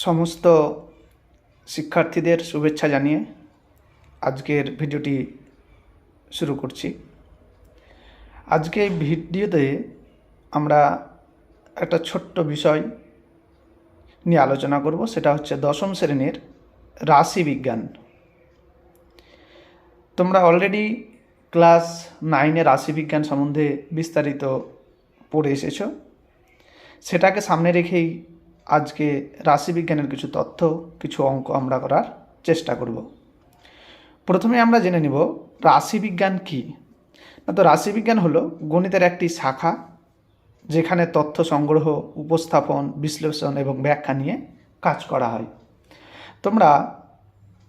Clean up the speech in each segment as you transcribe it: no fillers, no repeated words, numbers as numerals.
সমস্ত শিক্ষার্থীদের শুভেচ্ছা জানিয়ে আজকের ভিডিওটি শুরু করছি। আজকে এই ভিডিওতে আমরা একটা ছোট্ট বিষয় নিয়ে আলোচনা করব, সেটা হচ্ছে দশম শ্রেণীর রাশিবিজ্ঞান। তোমরা অলরেডি ক্লাস 9-এ রাশিবিজ্ঞান সম্বন্ধে বিস্তারিত পড়ে এসেছো। সেটাকে সামনে রেখেই আজকে রাশিবিজ্ঞানের কিছু তথ্য, কিছু অঙ্ক আমরা করার চেষ্টা করব। প্রথমে আমরা জেনে নিব রাশিবিজ্ঞান কী। না তো রাশিবিজ্ঞান হলো গণিতের একটি শাখা, যেখানে তথ্য সংগ্রহ, উপস্থাপন, বিশ্লেষণ এবং ব্যাখ্যা নিয়ে কাজ করা হয়। তোমরা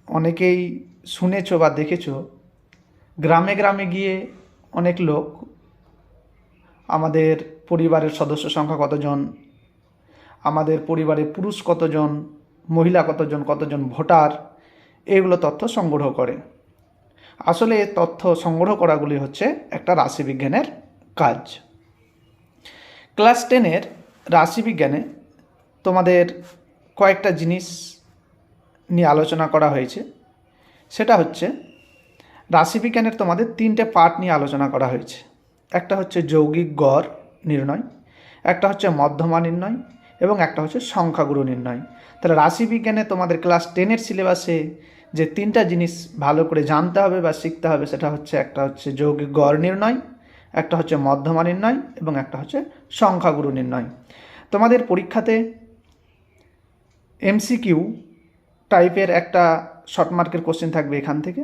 অনেকেই শুনেছো বা দেখেছো, গ্রামে গ্রামে গিয়ে অনেক লোক আমাদের পরিবারের সদস্য সংখ্যা কতজন, আমাদের পরিবারে পুরুষ কতজন, মহিলা কতজন ভোটার, এগুলো তথ্য সংগ্রহ করে। আসলে এই তথ্য সংগ্রহ করাগুলি হচ্ছে একটা রাশিবিজ্ঞানের কাজ। ক্লাস 10-এর রাশিবিজ্ঞানে তোমাদের কয়েকটা জিনিস নিয়ে আলোচনা করা হয়েছে। সেটা হচ্ছে রাশিবিজ্ঞানের তোমাদের 3টে পার্ট নিয়ে আলোচনা করা হয়েছে। একটা হচ্ছে যৌগিক গড় নির্ণয়, একটা হচ্ছে মধ্যমা নির্ণয় এবং একটা হচ্ছে সংখ্যাগুরু নির্ণয়। তাহলে রাশিবিজ্ঞানে তোমাদের ক্লাস 10-এর সিলেবাসে যে 3টা জিনিস ভালো করে জানতে হবে বা শিখতে হবে, সেটা হচ্ছে একটা হচ্ছে যৌগিক গড় নির্ণয়, একটা হচ্ছে মধ্যমা নির্ণয় এবং একটা হচ্ছে সংখ্যাগুরু নির্ণয়। তোমাদের পরীক্ষাতে এমসিকিউ টাইপের একটা শর্ট মার্কের কোশ্চেন থাকবে এখান থেকে,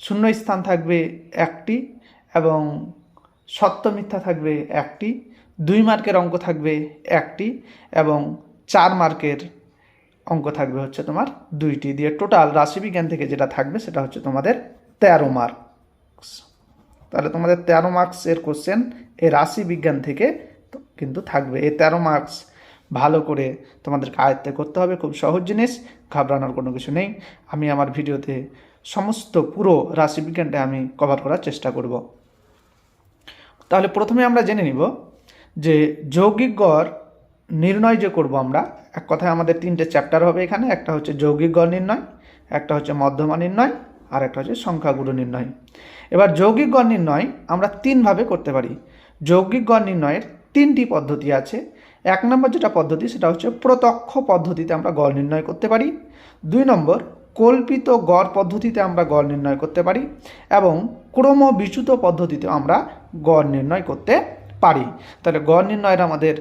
শূন্য স্থান থাকবে একটি এবং সত্য মিথ্যা থাকবে একটি, 2 মার্কের অঙ্ক থাকবে একটি এবং 4 মার্কের অঙ্ক থাকবে হচ্ছে তোমার 2টি, দিয়ে টোটাল রাশিবিজ্ঞান থেকে যেটা থাকবে সেটা হচ্ছে তোমাদের 13 মার্কস। তাহলে তোমাদের 13 মার্কসের কোশ্চেন এই রাশিবিজ্ঞান থেকে কিন্তু থাকবে। এই 13 মার্কস ভালো করে তোমাদেরকে আয়ত্তে করতে হবে, খুব সহজ জিনিস, ঘাবড়ানোর কোনো কিছু নেই। আমি আমার ভিডিওতে সমস্ত পুরো রাশিবিজ্ঞানটা আমি কভার করার চেষ্টা করব। তাহলে প্রথমে আমরা জেনে নিব যে যৌগিক গড় নির্ণয় যে করব আমরা, এক কথায় আমাদের 3টে চ্যাপ্টার হবে এখানে। একটা হচ্ছে যৌগিক গড় নির্ণয়, একটা হচ্ছে মধ্যমা নির্ণয় আর একটা হচ্ছে সংখ্যাগুরু নির্ণয়। এবার যৌগিক গড় নির্ণয় আমরা 3 ভাবে করতে পারি। যৌগিক গড় নির্ণয়ের 3টি পদ্ধতি আছে। 1 নম্বর যেটা পদ্ধতি সেটা হচ্ছে প্রত্যক্ষ পদ্ধতিতে আমরা গড় নির্ণয় করতে পারি। 2 নম্বর কল্পিত গড় পদ্ধতিতে আমরা গড় নির্ণয় করতে পারি এবং ক্রমবিচ্যুত পদ্ধতিতে আমরা গড় নির্ণয় করতে পারি। তাহলে গড় নির্ণয়ের আমাদের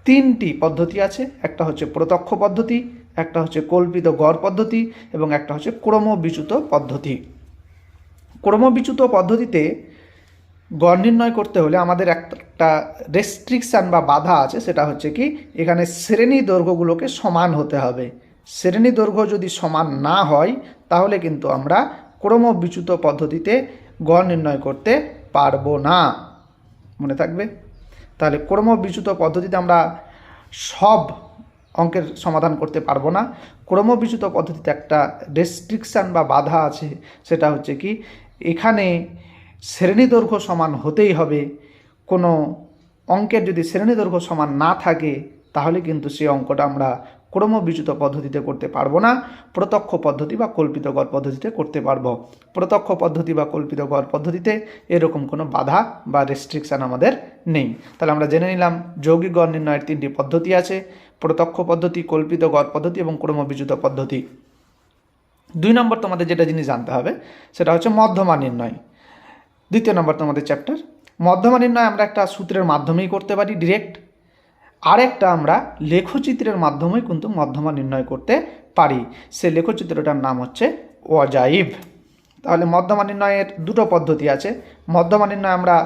3টি পদ্ধতি আছে। একটা হচ্ছে প্রত্যক্ষ পদ্ধতি, একটা হচ্ছে কল্পিত গড় পদ্ধতি এবং একটা হচ্ছে ক্রমবিচ্যুত পদ্ধতি। ক্রমবিচ্যুত পদ্ধতিতে গড় নির্ণয় করতে হলে আমাদের একটা রেস্ট্রিকশান বা বাধা আছে, সেটা হচ্ছে কি এখানে শ্রেণী দৈর্ঘ্যগুলোকে সমান হতে হবে। শ্রেণী দৈর্ঘ্য যদি সমান না হয় তাহলে কিন্তু আমরা ক্রমবিচ্যুত পদ্ধতিতে গড় নির্ণয় করতে পারবো না, মনে থাকবে। তাহলে ক্রমবিচ্যুত পদ্ধতিতে আমরা সব অঙ্কের সমাধান করতে পারবো না। ক্রমবিচ্যুত পদ্ধতিতে একটা রেস্ট্রিকশান বা বাধা আছে, সেটা হচ্ছে কি এখানে শ্রেণী দৈর্ঘ্য সমান হতেই হবে। কোনো অঙ্কের যদি শ্রেণী দৈর্ঘ্য সমান না থাকে তাহলে কিন্তু সেই অঙ্কটা আমরা ক্রমবিচ্যুত পদ্ধতিতে করতে পারবো না, প্রত্যক্ষ পদ্ধতি বা কল্পিত গড় পদ্ধতিতে করতে পারবো। প্রত্যক্ষ পদ্ধতি বা কল্পিত গড় পদ্ধতিতে এরকম কোনো বাধা বা রেস্ট্রিকশান আমাদের নেই। তাহলে আমরা জেনে নিলাম যৌগিক গড় নির্ণয়ের 3টি পদ্ধতি আছে: প্রত্যক্ষ পদ্ধতি, কল্পিত গড় পদ্ধতি এবং ক্রমবিচ্যুত পদ্ধতি। 2 নম্বর তোমাদের যেটা জিনিস জানতে হবে সেটা হচ্ছে মধ্যমা নির্ণয়। 2য় নম্বর তোমাদের চ্যাপ্টার। মধ্যমা নির্ণয় আমরা একটা সূত্রের মাধ্যমেই করতে পারি ডিরেক্ট, আরেকটা আমরা লেখচিত্রের মাধ্যমেই কিন্তু মধ্যমা নির্ণয় করতে পারি। সে লেখচিত্রটার নাম হচ্ছে অজাইভ। তাহলে মধ্যমা নির্ণয়ের 2টো পদ্ধতি আছে। মধ্যমা নির্ণয় আমরা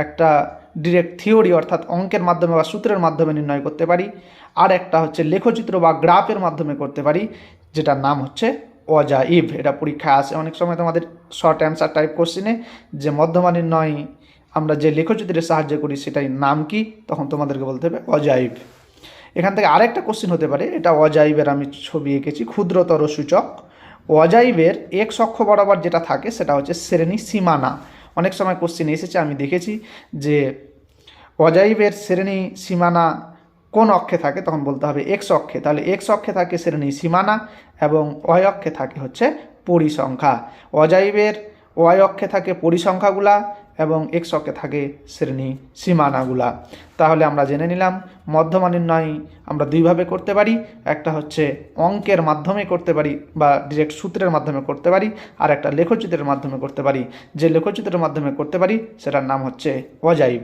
একটা ডিরেক্ট থিওরি অর্থাৎ অঙ্কের মাধ্যমে বা সূত্রের মাধ্যমে নির্ণয় করতে পারি, আর একটা হচ্ছে লেখচিত্র বা গ্রাফের মাধ্যমে করতে পারি, যেটার নাম হচ্ছে অজাইভ। এটা পরীক্ষায় আসে অনেক সময় তোমাদের শর্ট অ্যান্সার টাইপ কোশ্চেনে, যে মধ্যমা নির্ণয় আমরা যে লেখচিত্রের সাহায্যে করি সেটাই নাম কি, তখন তোমাদেরকে বলতে হবে অজাইভ। এখান থেকে আরেকটা কোশ্চেন হতে পারে, এটা অজাইভের আমি ছবি এঁকেছি, ক্ষুদ্রতর সূচক। অজাইভের এক্স অক্ষ বরাবর যেটা থাকে সেটা হচ্ছে শ্রেণী সীমানা। অনেক সময় কোশ্চেন এসেছে, আমি দেখেছি যে অজাইভের শ্রেণী সীমানা কোন অক্ষে থাকে তখন বলতে হবে এক্স অক্ষে। তাহলে এক্স অক্ষে থাকে শ্রেণী সীমানা এবং ওয়াই অক্ষে থাকে হচ্ছে পরিসংখ্যা। অজাইবের ওয়াই অক্ষে থাকে পরিসংখ্যাগুলা এবং এক্স অক্ষে থাকে শ্রেণী সীমানাগুলা। তাহলে আমরা জেনে নিলাম মধ্যমা নির্ণয় আমরা দুইভাবে করতে পারি, একটা হচ্ছে অঙ্কের মাধ্যমে করতে পারি বা ডিরেক্ট সূত্রের মাধ্যমে করতে পারি, আর একটা লেখচিত্রের মাধ্যমে করতে পারি। যে লেখচিত্রের মাধ্যমে করতে পারি সেটার নাম হচ্ছে অজাইব।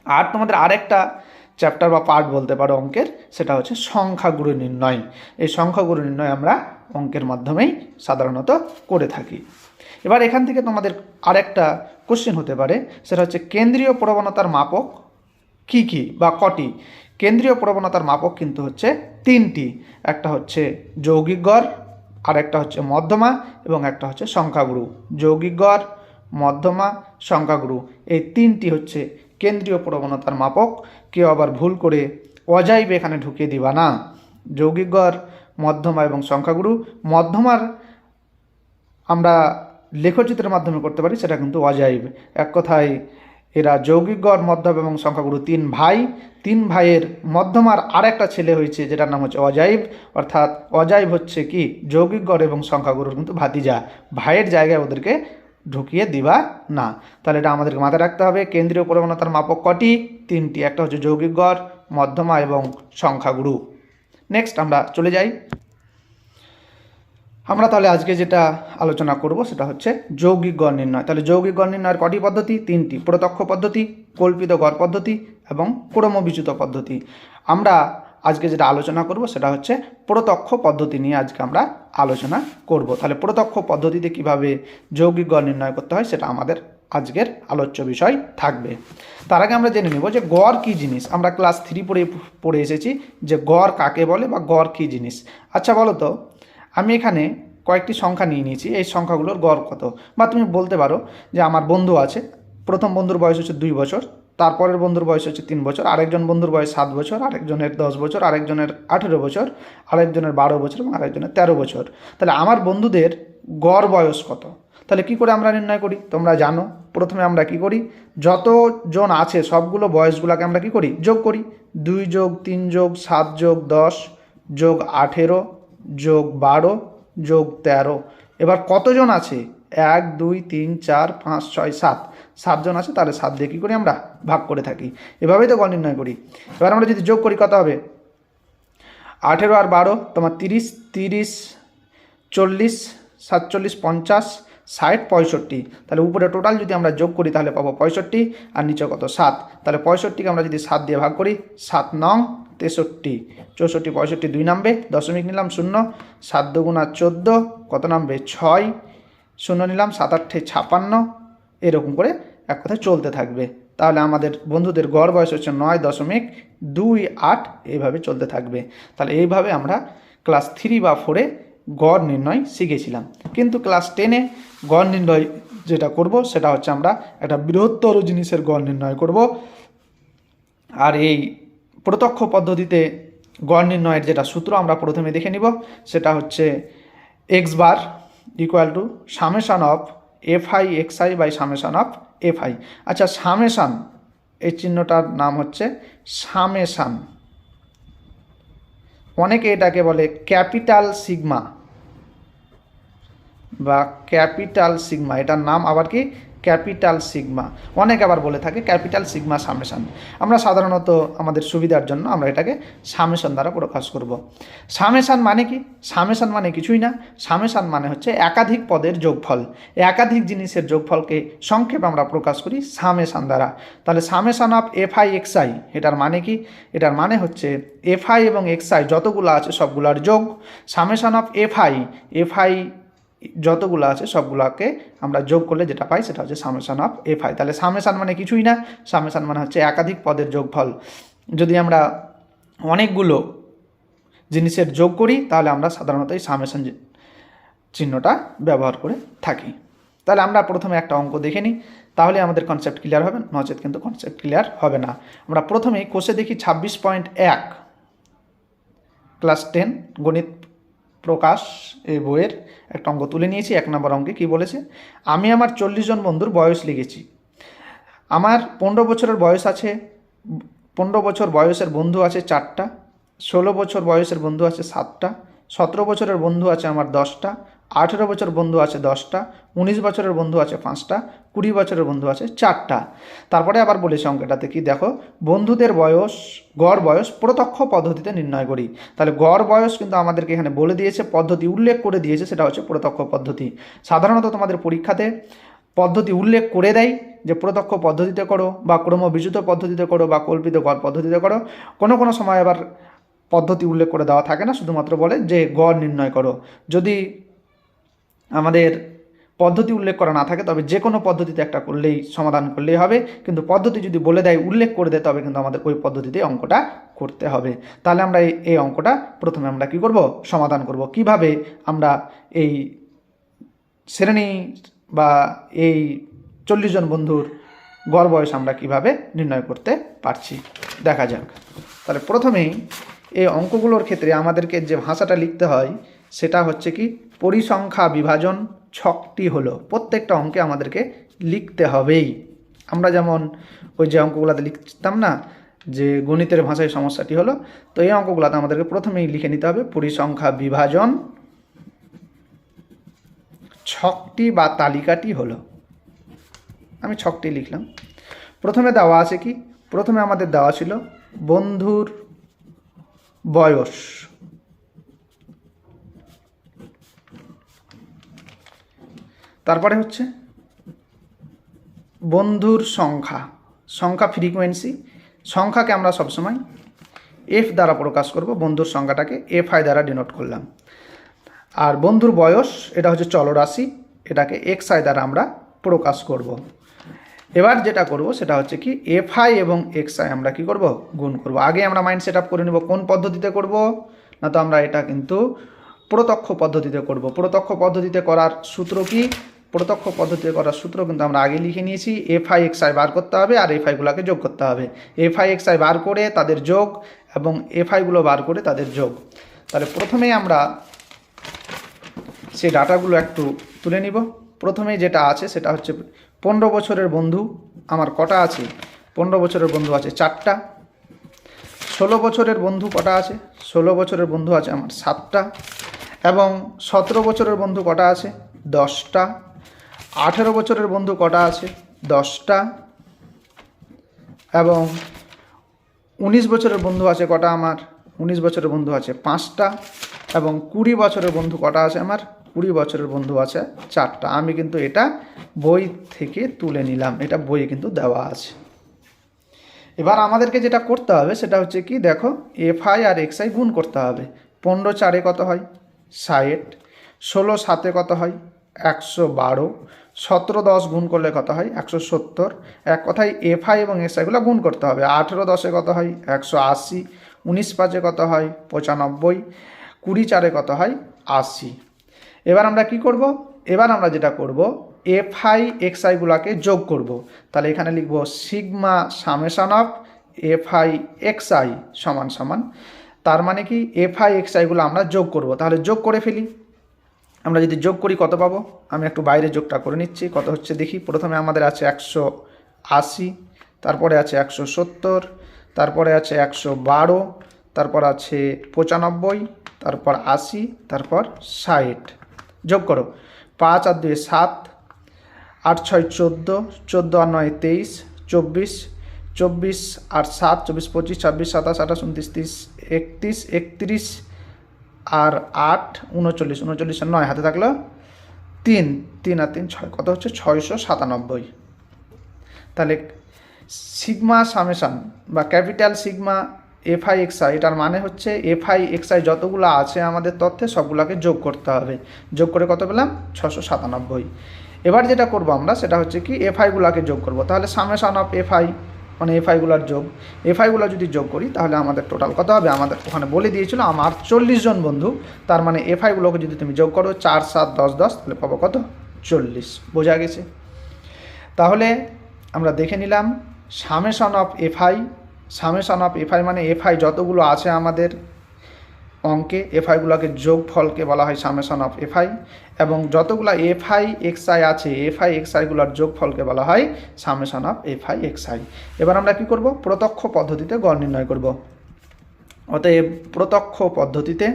আর তোমাদের আরেকটা চ্যাপ্টার বা পার্ট বলতে পারো অঙ্কের, সেটা হচ্ছে সংখ্যাগুরু নির্ণয়। এই সংখ্যাগুরু নির্ণয় আমরা অঙ্কের মাধ্যমেই সাধারণত করে থাকি। এবার এখান থেকে তোমাদের আরেকটা কোশ্চেন হতে পারে, সেটা হচ্ছে কেন্দ্রীয় প্রবণতার মাপক কি কি বা কটি। কেন্দ্রীয় প্রবণতার মাপক কিন্তু হচ্ছে তিনটি, একটা হচ্ছে যৌগিক গড়, আর একটা হচ্ছে মধ্যমা এবং একটা হচ্ছে সংখ্যাগুরু। যৌগিক গড়, মধ্যমা, সংখ্যাগুরু, এই তিনটি হচ্ছে কেন্দ্রীয় প্রবণতার মাপক। কেউ আবার ভুল করে অজাইব এখানে ঢুকিয়ে দিবা না। যৌগিক গড়, মধ্যমা এবং সংখ্যাগুরু। মধ্যমার আমরা লেখচিত্রের মাধ্যমে করতে পারি, সেটা কিন্তু অজাইব। এক কথায় এরা যৌগিক গড়, মধ্যমা এবং সংখ্যাগুরু তিন ভাই। তিন ভাইয়ের মধ্যমার আরেকটা ছেলে হয়েছে যেটার নাম হচ্ছে অজাইব। অর্থাৎ অজাইব হচ্ছে কি যৌগিক গড় এবং সংখ্যাগুরুর কিন্তু ভাতিজা, ভাইয়ের জায়গায় ওদেরকে ঢুকিয়ে দিবা না। তাহলে এটা আমাদেরকে মাথায় রাখতে হবে। কেন্দ্রীয় প্রবণতার মাপক কটি? তিনটি, একটা হচ্ছে যৌগিক গড়, মধ্যমা এবং সংখ্যাগুরু। নেক্সট আমরা চলে যাই। আমরা তাহলে আজকে যেটা আলোচনা করব সেটা হচ্ছে যৌগিক গড় নির্ণয়। তাহলে যৌগিক গড় নির্ণয়ের কটি পদ্ধতি? তিনটি, প্রত্যক্ষ পদ্ধতি, কল্পিত গড় পদ্ধতি এবং ক্রমবিচ্যুত পদ্ধতি। আমরা আজকে যেটা আলোচনা করব সেটা হচ্ছে প্রত্যক্ষ পদ্ধতি নিয়ে আজকে আমরা আলোচনা করব। তাহলে প্রত্যক্ষ পদ্ধতিতে কিভাবে যৌগিক গড় নির্ণয় করতে হয় সেটা আমাদের আজকের আলোচ্য বিষয় থাকবে। তার আগে আমরা জেনে নেব যে গড় কী জিনিস। আমরা ক্লাস 3 পড়ে এসেছি যে গড় কাকে বলে বা গড় কী জিনিস। আচ্ছা বলো তো, আমি এখানে কয়েকটি সংখ্যা নিয়ে নিয়েছি, এই সংখ্যাগুলোর গড় কত? বা তুমি বলতে পারো যে আমার বন্ধু আছে, প্রথম বন্ধুর বয়স হচ্ছে 2 বছর, তারপরের বন্ধুর বয়স হচ্ছে 3 বছর, আরেকজন বন্ধুর বয়স 7 বছর, আরেকজনের 10 বছর, আরেকজনের 18 বছর, আরেকজনের 12 বছর এবং আরেকজনের 13 বছর। তাহলে আমার বন্ধুদের গড় বয়স কত? তাহলে কি করে আমরা নির্ণয় করি তোমরা জানো। প্রথমে আমরা কি করি, যতজন আছে সবগুলো বয়সগুলোকে আমরা কি করি, যোগ করি। 2 যোগ 3 যোগ 7 যোগ 10 যোগ 18 যোগ 12 যোগ 13। এবার কতজন আছে? 1 2 3 4 5 6 7, 7জন আছে। তাহলে 7 দিয়ে কী করি আমরা ভাগ করে থাকি। এভাবেই তো গড় নির্ণয় করি। এবার আমরা যদি যোগ করি কত হবে? 18 আর 12 তোমার 30, 30 40 47 50 60 65। তাহলে উপরে টোটাল যদি আমরা যোগ করি তাহলে পাবো 65, আর নিচে কত? 7। তাহলে 65কে আমরা যদি 7 দিয়ে ভাগ করি, 7 নং 63, 64 65 2 নামবে, দশমিক নিলাম 0, 7 দুগুণা 14, কত নামবে? 6, 0 নিলাম, 7 8 56, এরকম করে এক কথায় চলতে থাকবে। তাহলে আমাদের বন্ধুদের গড় বয়স হচ্ছে 9.28, এইভাবে চলতে থাকবে। তাহলে এইভাবে আমরা ক্লাস 3 বা 4-এ গড় নির্ণয় শিখেছিলাম। কিন্তু ক্লাস 10-এ গড় নির্ণয় যেটা করব সেটা হচ্ছে আমরা একটা বৃহত্তর জিনিসের গড় নির্ণয় করব। আর এই প্রত্যক্ষ পদ্ধতিতে গড় নির্ণয়ের যেটা সূত্র আমরা প্রথমে দেখে নিব, সেটা হচ্ছে x bar equal to summation of f i x i by summation of f i. আচ্ছা, সামেশান, এই চিহ্নটার নাম হচ্ছে সামেশান। অনেকে এটাকে বলে ক্যাপিটাল সিগমা বা ক্যাপিটাল সিগমা, এটার নাম আবার কি ক্যাপিটাল সিগমা। অনেকে আবার বলে থাকে ক্যাপিটাল সিগমা সামেশান। আমরা সাধারণত আমাদের সুবিধার জন্য আমরা এটাকে সামেশান দ্বারা প্রকাশ করব। সামেশান মানে কি? সামেশান মানে কিছুই না। সামেশান মানে হচ্ছে একাধিক পদের যোগফল, একাধিক জিনিসের যোগফলকে সংক্ষেপে আমরা প্রকাশ করি সামেশান দ্বারা। তাহলে সামেশান অফ এফআই এক্সআই, এটার মানে কি? এটার মানে হচ্ছে এফআই এবং এক্সআই যতগুলো আছে সবগুলোর যোগ। সামেশান অফ এফআই, এফআই যতগুলো আছে সবগুলোকে আমরা যোগ করলে যেটা পাই সেটা হচ্ছে সামেশান অফ এফআই। তাহলে সামেশান মানে কিছুই না, সামেশান মানে হচ্ছে একাধিক পদের যোগফল। যদি আমরা অনেকগুলো জিনিসের যোগ করি তাহলে আমরা সাধারণত এই সামেশান চিহ্নটা ব্যবহার করে থাকি। তাহলে আমরা প্রথমে একটা অঙ্ক দেখে নিই, তাহলে আমাদের কনসেপ্ট ক্লিয়ার হবে, নচেত কিন্তু কনসেপ্ট ক্লিয়ার হবে না। আমরা প্রথমেই কোষে দেখি 26.1 ক্লাস 10 গণিত প্রকাশ এই বইয়ের একটা অঙ্ক তুলে নিয়েছি। 1 নম্বর অঙ্কে কি বলেছে, আমি আমার 40 জন বন্ধুর বয়স লিখেছি। আমার 15 বছরের বয়স আছে, 15 বছর বয়সের বন্ধু আছে 4টা, 16 বছর বয়সের বন্ধু আছে 7টা, 17 বছরের বন্ধু আছে আমার 10টা, 18 বছর বন্ধু আছে 10টা, 19 বছরের বন্ধু আছে 5টা, 20 বছরের বন্ধু আছে 4টা। তারপরে আবার বলেছে অঙ্কটাতে কি দেখো, বন্ধুদের বয়স গড় বয়স প্রত্যক্ষ পদ্ধতিতে নির্ণয় করি। তাহলে গড় বয়স কিন্তু আমাদেরকে এখানে বলে দিয়েছে, পদ্ধতি উল্লেখ করে দিয়েছে, সেটা হচ্ছে প্রত্যক্ষ পদ্ধতি। সাধারণত তোমাদের পরীক্ষাতে পদ্ধতি উল্লেখ করে দেয় যে প্রত্যক্ষ পদ্ধতিতে করো বা ক্রমবিজুত পদ্ধতিতে করো বা কল্পিত গড় পদ্ধতিতে করো। কোনো কোনো সময় আবার পদ্ধতি উল্লেখ করে দেওয়া থাকে না, শুধুমাত্র বলে যে গড় নির্ণয় করো। যদি আমাদের পদ্ধতি উল্লেখ করা না থাকে তবে যে কোনো পদ্ধতিতে একটা করলেই সমাধান করলেই হবে, কিন্তু পদ্ধতি যদি বলে দেয়, উল্লেখ করে দেয়, তবে কিন্তু আমাদের ওই পদ্ধতিতে অঙ্কটা করতে হবে। তাহলে আমরা এই অঙ্কটা প্রথমে আমরা কি করব, সমাধান করব। কিভাবে আমরা এই শ্রেণী বা এই 40 জন বন্ধুর গড় বয়স আমরা কিভাবে নির্ণয় করতে পারছি দেখা যাক। তাহলে প্রথমেই এই অঙ্কগুলোর ক্ষেত্রে আমাদেরকে যে ভাষাটা লিখতে হয় সেটা হচ্ছে কি, পরিসংখ্যা বিভাজন ছকটি হলো প্রত্যেকটা অঙ্কে আমাদেরকে লিখতে হবেই। আমরা যেমন ওই যে অঙ্কগুলোতে লিখতাম না যে গণিতের ভাষায় সমস্যাটি হলো, তো এই অঙ্কগুলোতে আমাদেরকে প্রথমেই লিখে নিতে হবে পরিসংখ্যা বিভাজন ছকটি বা তালিকাটি হলো। আমি ছকটি লিখলাম। প্রথমে দেওয়া আছে কি, প্রথমে আমাদের দেওয়া ছিল বন্ধুর বয়স, তারপরে হচ্ছে বন্ধুর সংখ্যা, সংখ্যা ফ্রিকোয়েন্সি, সংখ্যাকে আমরা সবসময় এফ দ্বারা প্রকাশ করব, বন্ধুর সংখ্যাটাকে এফ আই দ্বারা ডিনোট করলাম। আর বন্ধুর বয়স এটা হচ্ছে চলরাশি, এটাকে এক্স আই দ্বারা আমরা প্রকাশ করব। এবার যেটা করব সেটা হচ্ছে কি, এফ আই এবং এক্স আই আমরা কি করব, গুণ করব। আগে আমরা মাইন্ড সেট আপ করে নেব কোন পদ্ধতিতে করব, না তো আমরা এটা কিন্তু প্রত্যক্ষ পদ্ধতিতে করব। প্রত্যক্ষ পদ্ধতিতে করার সূত্র কি, প্রত্যক্ষ পদ্ধতিতে করার সূত্র কিন্তু আমরা আগে লিখে নিয়েছি। এফ আই এক্স আই বার করতে হবে আর এফ আইগুলোকে যোগ করতে হবে। এফ আই এক্স আই বার করে তাদের যোগ এবং এফ আইগুলো বার করে তাদের যোগ। তাহলে প্রথমেই আমরা সেই ডাটাগুলো একটু তুলে নিব। প্রথমেই যেটা আছে সেটা হচ্ছে 15 বছরের বন্ধু আমার কটা আছে, 15 বছরের বন্ধু আছে 4টা। 16 বছরের বন্ধু কটা আছে, 16 বছরের বন্ধু আছে আমার 7টা। এবং 17 বছরের বন্ধু কটা আছে, 10টা। 18 বছরের বন্ধু কটা আছে, 10টা। এবং 19 বছরের বন্ধু আছে কটা আমার, 19 বছরের বন্ধু আছে 5টা। এবং 20 বছরের বন্ধু কটা আছে আমার, 20 বছরের বন্ধু আছে 4টা। আমি কিন্তু এটা বই থেকে তুলে নিলাম, এটা বইয়ে কিন্তু দেওয়া আছে। এবার আমাদেরকে যেটা করতে হবে সেটা হচ্ছে কি, দেখো এফ আই আর এক্স আই গুণ করতে হবে। 15 4-এ কত হয়, 60। 16 7-এ কত হয়, 112। 17 10 গুণ করলে কত হয়, 170। এক কথায় এফ আই এবং এক্স আইগুলো গুণ করতে হবে। 18 10-এ কত হয়, 180। 19 5-এ কত হয়, 95। 20 4-এ কত হয়, 80। এবার আমরা কি করব, এবার আমরা যেটা করব, এফ আই এক্স আইগুলোকে যোগ করব। তাহলে এখানে লিখব sigma summation of F I x I সমান সমান, তার মানে কি এফ আই এক্স আইগুলো আমরা যোগ করব। তাহলে যোগ করে ফেলি। আমরা যদি যোগ করি কত পাবো, আমি একটু বাইরে যোগটা করে নিচ্ছি, কত হচ্ছে দেখি। প্রথমে আমাদের আছে 180, তারপরে আছে 170, তারপরে আছে 112, তারপর আছে 95, তারপর 80, তারপর 60। যোগ করো, 5 আর 2 7, 8 6 14, 14 আর 9 23, 24, 24 আর 7 24 25 26 27 28 29 30 31 31 আর 8 39 39 আর 9 হাতে থাকলো 3 3 আর 3 6, কত হচ্ছে 697। তাহলে সিগমা সামেশন বা capital sigma F I x I, এটার মানে হচ্ছে এফ আই এক্স আই যতগুলো আছে আমাদের তথ্যে সবগুলোকে যোগ করতে হবে। যোগ করে কত পেলাম, 697। এবার যেটা করব আমরা সেটা হচ্ছে কি, এফ আইগুলোকে যোগ করব। তাহলে সামেশন অফ এফ আই মানে এফ আইগুলোর যোগ, এফ আইগুলো যদি যোগ করি তাহলে আমাদের টোটাল কত হবে, আমাদের ওখানে বলে দিয়েছিল আমার 40 জন বন্ধু, তার মানে এফ আইগুলোকে যদি তুমি যোগ করো 4 7 10 10, তাহলে পাবো কত, 40। বোঝা গেছে? তাহলে আমরা দেখে নিলাম summation of F I, summation of F I মানে এফ আই যতগুলো আছে আমাদের অঙ্কে এফআইগুলোকে যোগফলকে বলা হয় সামেশন অফ এফআই, এবং যতগুলো এফআই এক্সআই আছে এফআই এক্সআইগুলোর যোগফলকে বলা হয় সামেশন অফ এফআই এক্সআই। এবার আমরা কি করব, প্রত্যক্ষ পদ্ধতিতে গড় নির্ণয় করব। অতএব প্রত্যক্ষ পদ্ধতিতে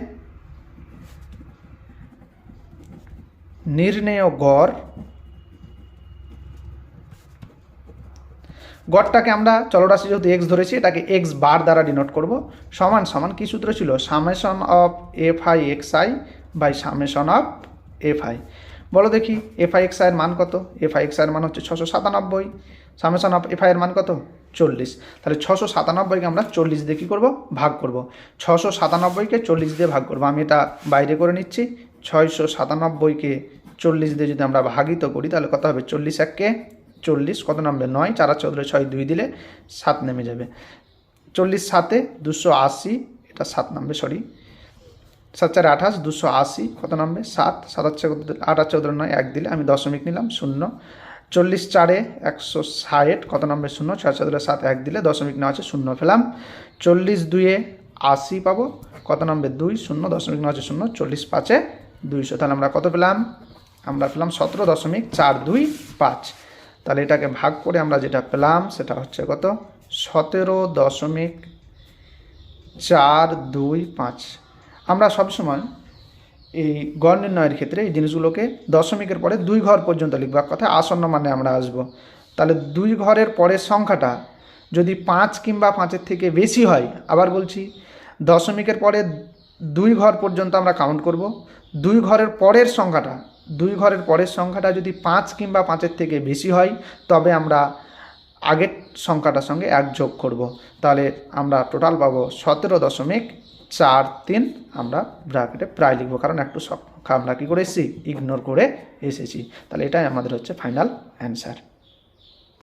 নির্ণেয় গড়, গড়টাকে আমরা চলরাশি যেহেতু এক্স ধরেছি এটাকে এক্স বার দ্বারা ডিনোট করব, সমান সমান কি সূত্র ছিল, summation of f i x i by summation of f i. বলো দেখি এফআই এক্সআই এর মান কত, এফআই এক্সআই এর মান হচ্ছে 697, সামেশন অফ এফআই এর মান কত 40। তাহলে 697কে আমরা 40 দিয়ে কী করবো, ভাগ করব। 697কে 40 দিয়ে ভাগ করব, আমি এটা বাইরে করে নিচ্ছি। 697কে 40 দিয়ে যদি আমরা ভাগিত করি তাহলে কত হবে, 40 এককে 40, কত নামবে 9, 4 আর 14 6, 2 দিলে 7 নেমে যাবে। 40 7 280, এটা 7 নামবে, সরি 7 4 28, 280 কত নামবে 7, 7 8 আর 14 9, 1 দিলে আমি দশমিক নিলাম 0। 40 4 160 কত নামবে 0, 6 14 7, 1 দিলে দশমিক নেওয়া আছে 0 পেলাম। 40 2 80 পাবো, কত নামবে 2, 0 দশমিক নেওয়া আছে 0, 40 5 200, তাহলে আমরা কত পেলাম, আমরা পেলাম 17.425। তাহলে এটাকে ভাগ করে আমরা যেটা পেলাম সেটা হচ্ছে কত, 17.425। আমরা সবসময় এই গড় নির্ণয়ের ক্ষেত্রে এই জিনিসগুলোকে দশমিকের পরে 2 ঘর পর্যন্ত লিখব, কথা আসন্ন মানে আমরা আসব। তাহলে 2 ঘরের পরের সংখ্যাটা যদি 5 কিংবা 5-এর থেকে বেশি হয়, আবার বলছি দশমিকের পরে 2 ঘর পর্যন্ত আমরা কাউন্ট করব। 2 ঘরের পরের সংখ্যাটা যদি 5 কিংবা 5-এর থেকে বেশি হয় তবে আমরা আগের সংখ্যাটার সঙ্গে 1 যোগ করব। তাহলে আমরা টোটাল পাবো 17.43, আমরা ব্র্যাকেটে প্রায় লিখব, কারণ একটু সংখ্যা আমরা কী করে এসেছি, ইগনোর করে এসেছি। তাহলে এটাই আমাদের হচ্ছে ফাইনাল অ্যান্সার।